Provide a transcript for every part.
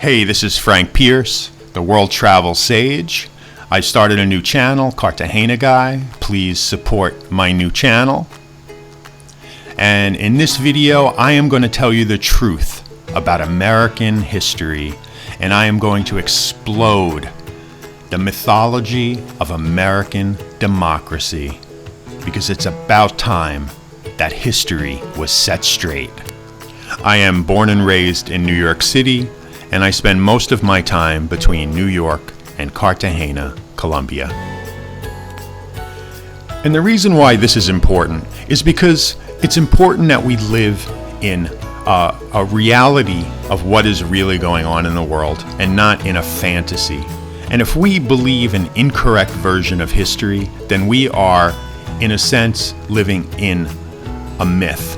Hey, this is Frank Pierce, the World Travel Sage. I started a new channel, Cartagena Guy. Please support my new channel. And in this video, I am going to tell you the truth about American history, and I am going to explode the mythology of American democracy, because it's about time that history was set straight. I am born and raised in New York City, and I spend most of my time between New York and Cartagena, Colombia. And the reason why this is important is because it's important that we live in a reality of what is really going on in the world and not in a fantasy. And if we believe an incorrect version of history, then we are, in a sense, living in a myth,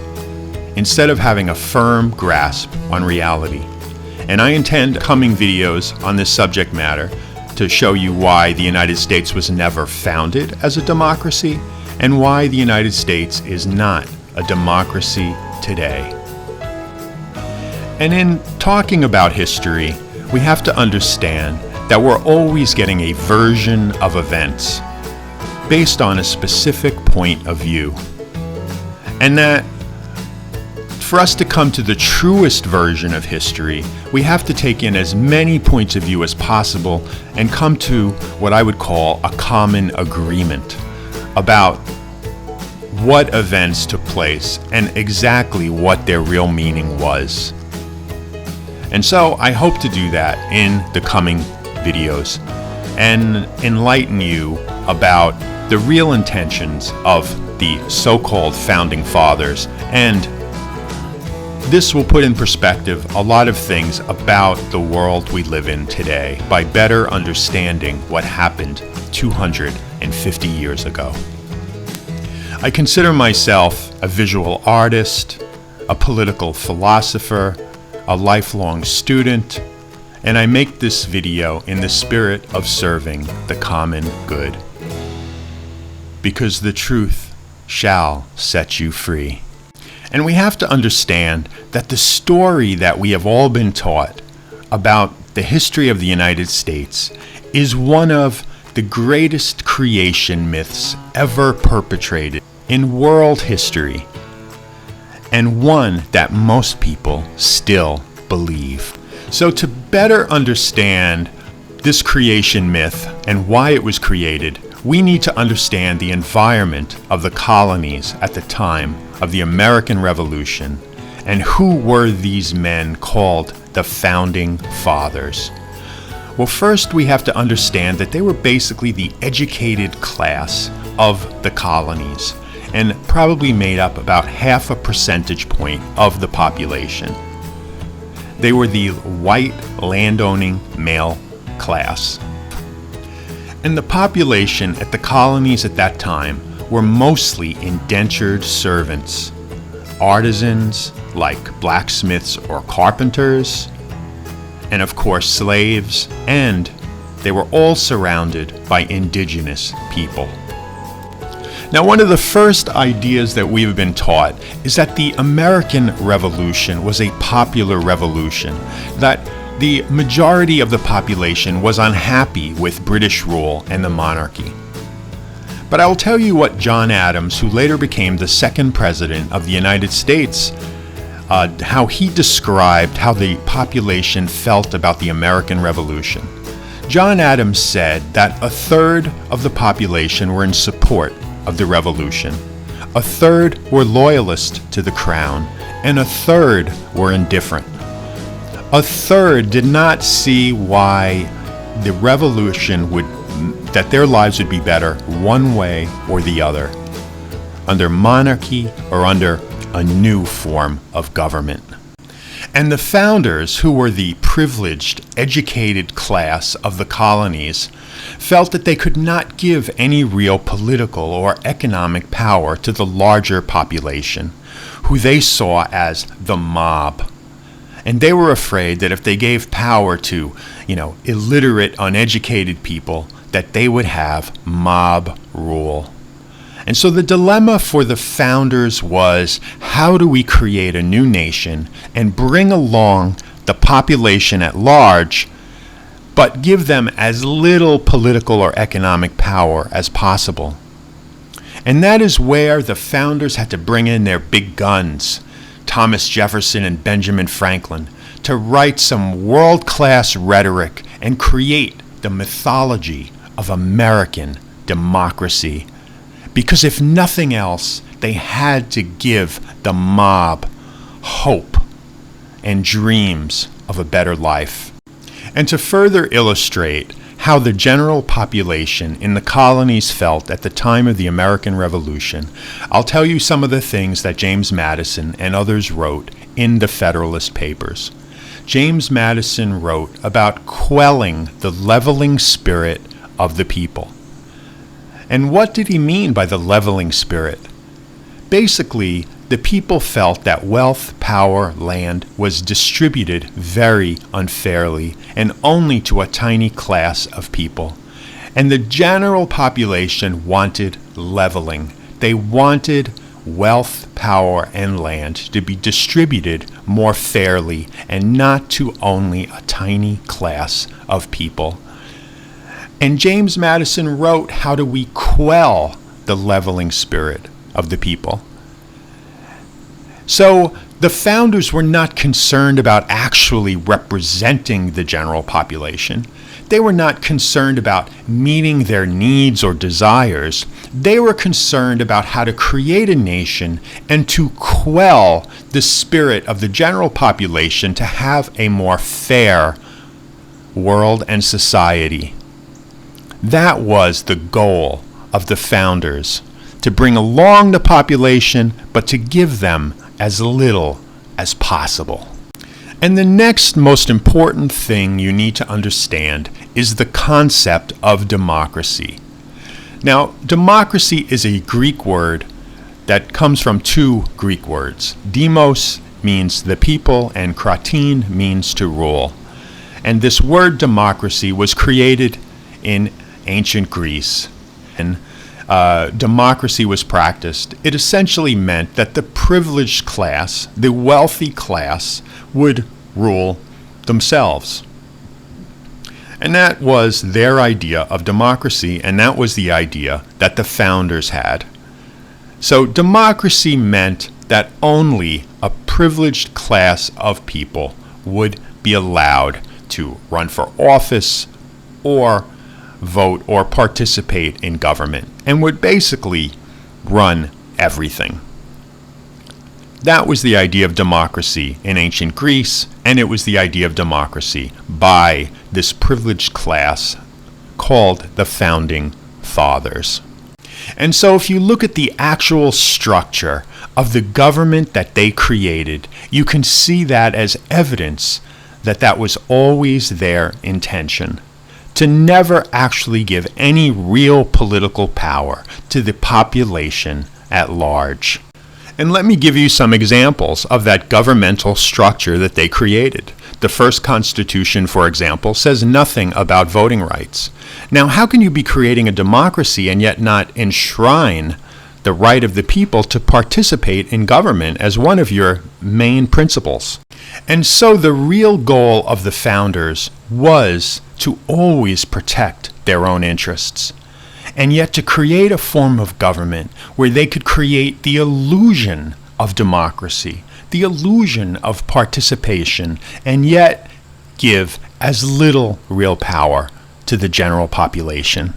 instead of having a firm grasp on reality. And I intend coming videos on this subject matter to show you why the United States was never founded as a democracy and why the United States is not a democracy today. And in talking about history, we have to understand that we're always getting a version of events based on a specific point of view. And that for us to come to the truest version of history, we have to take in as many points of view as possible and come to what I would call a common agreement about what events took place and exactly what their real meaning was. And so I hope to do that in the coming videos and enlighten you about the real intentions of the so-called founding fathers, and this will put in perspective a lot of things about the world we live in today by better understanding what happened 250 years ago. I consider myself a visual artist, a political philosopher, a lifelong student, and I make this video in the spirit of serving the common good, because the truth shall set you free. And we have to understand that the story that we have all been taught about the history of the United States is one of the greatest creation myths ever perpetrated in world history, and one that most people still believe. So to better understand this creation myth and why it was created, we need to understand the environment of the colonies at the time of the American Revolution, and who were these men called the Founding Fathers. Well, first we have to understand that they were basically the educated class of the colonies, and probably made up about half a percentage point of the population. They were the white landowning male class. And the population at the colonies at that time were mostly indentured servants, artisans like blacksmiths or carpenters, and of course slaves, and they were all surrounded by indigenous people. Now, one of the first ideas that we've been taught is that the American Revolution was a popular revolution, that the majority of the population was unhappy with British rule and the monarchy. But I will tell you what John Adams, who later became the second president of the United States, how he described how the population felt about the American Revolution. John Adams said that a third of the population were in support of the revolution, a third were loyalist to the crown, and a third were indifferent. A third did not see why the revolution that their lives would be better one way or the other, under monarchy or under a new form of government. And the founders, who were the privileged, educated class of the colonies, felt that they could not give any real political or economic power to the larger population, who they saw as the mob. And they were afraid that if they gave power to, illiterate, uneducated people, that they would have mob rule. And so the dilemma for the founders was, how do we create a new nation and bring along the the population at large, but give them as little political or economic power as possible. And that is where the founders had to bring in their big guns, Thomas Jefferson and Benjamin Franklin, to write some world-class rhetoric and create the mythology of American democracy. Because if nothing else, they had to give the mob hope and dreams of a better life. And to further illustrate how the general population in the colonies felt at the time of the American Revolution, I'll tell you some of the things that James Madison and others wrote in the Federalist Papers. James Madison wrote about quelling the leveling spirit of the people. And what did he mean by the leveling spirit? Basically, the people felt that wealth, power, land was distributed very unfairly and only to a tiny class of people. And the general population wanted leveling. They wanted wealth, power, and land to be distributed more fairly and not to only a tiny class of people. And James Madison wrote, how do we quell the leveling spirit of the people? So the founders were not concerned about actually representing the general population. They were not concerned about meeting their needs or desires. They were concerned about how to create a nation and to quell the spirit of the general population to have a more fair world and society. That was the goal of the founders, to bring along the population, but to give them as little as possible. And the next most important thing you need to understand is the concept of democracy. Now, democracy is a Greek word that comes from two Greek words. Demos means the people, and kratin means to rule. And this word democracy was created in ancient Greece. And democracy was practiced. It essentially meant that the privileged class, the wealthy class, would rule themselves. And that was their idea of democracy, and that was the idea that the founders had. So democracy meant that only a privileged class of people would be allowed to run for office or vote or participate in government, and would basically run everything. That was the idea of democracy in ancient Greece, and it was the idea of democracy by this privileged class called the Founding Fathers. And so if you look at the actual structure of the government that they created, you can see that as evidence that that was always their intention, to never actually give any real political power to the population at large. And let me give you some examples of that governmental structure that they created. The first Constitution, for example, says nothing about voting rights. Now, how can you be creating a democracy and yet not enshrine the right of the people to participate in government as one of your main principles? And so the real goal of the founders was to always protect their own interests, and yet to create a form of government where they could create the illusion of democracy, the illusion of participation, and yet give as little real power to the general population.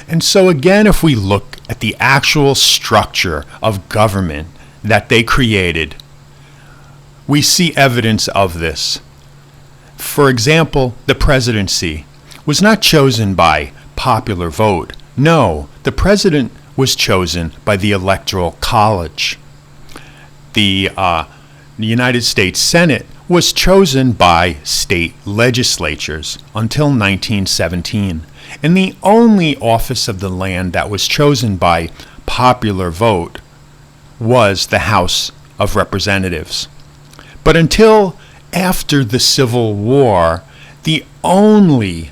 And so again, if we look at the actual structure of government that they created, we see evidence of this. For example, the presidency was not chosen by popular vote. No, the president was chosen by the Electoral College. The United States Senate was chosen by state legislatures until 1917. And the only office of the land that was chosen by popular vote was the House of Representatives. But until after the Civil War, the only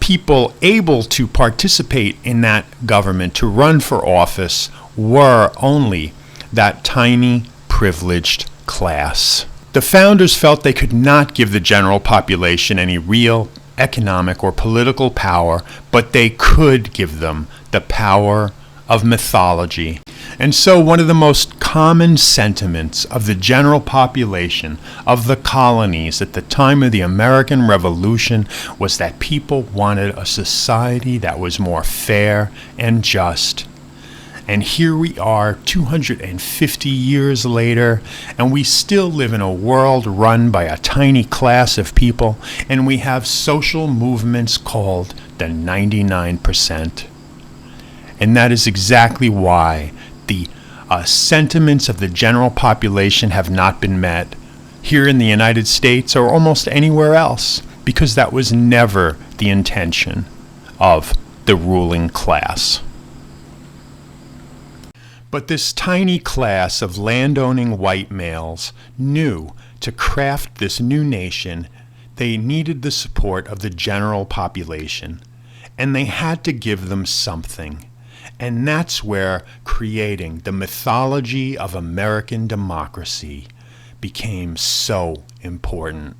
people able to participate in that government, to run for office, were only that tiny privileged class. The founders felt they could not give the general population any real economic or political power, but they could give them the power of mythology. And so one of the most common sentiments of the general population of the colonies at the time of the American Revolution was that people wanted a society that was more fair and just. And here we are 250 years later, and we still live in a world run by a tiny class of people, and we have social movements called the 99%. And that is exactly why the sentiments of the general population have not been met here in the United States or almost anywhere else, because that was never the intention of the ruling class. But this tiny class of landowning white males knew to craft this new nation, they needed the support of the general population, and they had to give them something. And that's where creating the mythology of American democracy became so important.